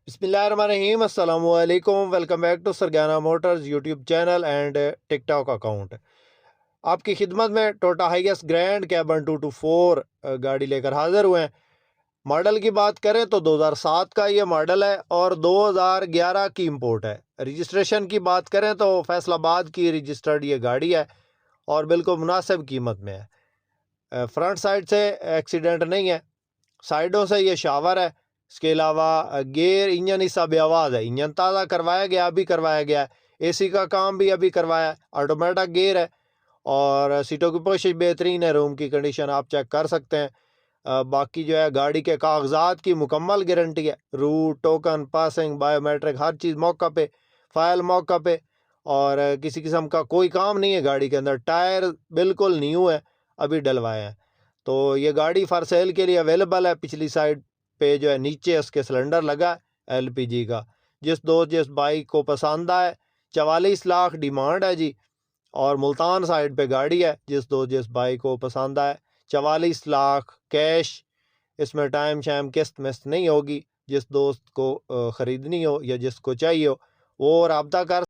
Bismillahirrahmanirrahim. Assalamu alaikum. Welcome back to Sargana Motors YouTube channel and TikTok account. आपकी खिदमत में टोटा हाइएस grand cabin 224 गाड़ी लेकर हाजिर हुए हैं। मॉडल की बात करें तो 2007 का ये मॉडल है और 2011 की इंपोर्ट है। रजिस्ट्रेशन की बात करें तो फैसलाबाद की रजिस्टर्ड ये गाड़ी है और बिल्कुल मुनासिब कीमत में है। फ्रंट साइड से एक्सीडेंट नहीं है, साइडों से ये शावर है। इसके अलावा गेयर इंजन हिस्सा बे आवाज़ है, इंजन ताज़ा करवाया गया, अभी करवाया गया है। एसी का काम भी अभी करवाया है, ऑटोमेटिक गेयर है और सीटों की पोजिशन बेहतरीन है। रूम की कंडीशन आप चेक कर सकते हैं। बाकी जो है गाड़ी के कागजात की मुकम्मल गारंटी है। रूट, टोकन, पासिंग, बायोमेट्रिक, हर चीज़ मौका पे, फाइल मौका पे और किसी किस्म का कोई काम नहीं है गाड़ी के अंदर। टायर बिल्कुल न्यू है, अभी डलवाए हैं। तो ये गाड़ी फॉर सेल के लिए अवेलेबल है। पिछली साइड पे जो है नीचे उसके सिलेंडर लगा है LPG का। जिस बाइक को पसंद आए 44 लाख डिमांड है जी, और मुल्तान साइड पे गाड़ी है। जिस बाइक को पसंद आए 44 लाख कैश, इसमें टाइम शाइम किस्त मिस्त नहीं होगी। जिस दोस्त को ख़रीदनी हो या जिसको चाहिए हो वो रब्ता कर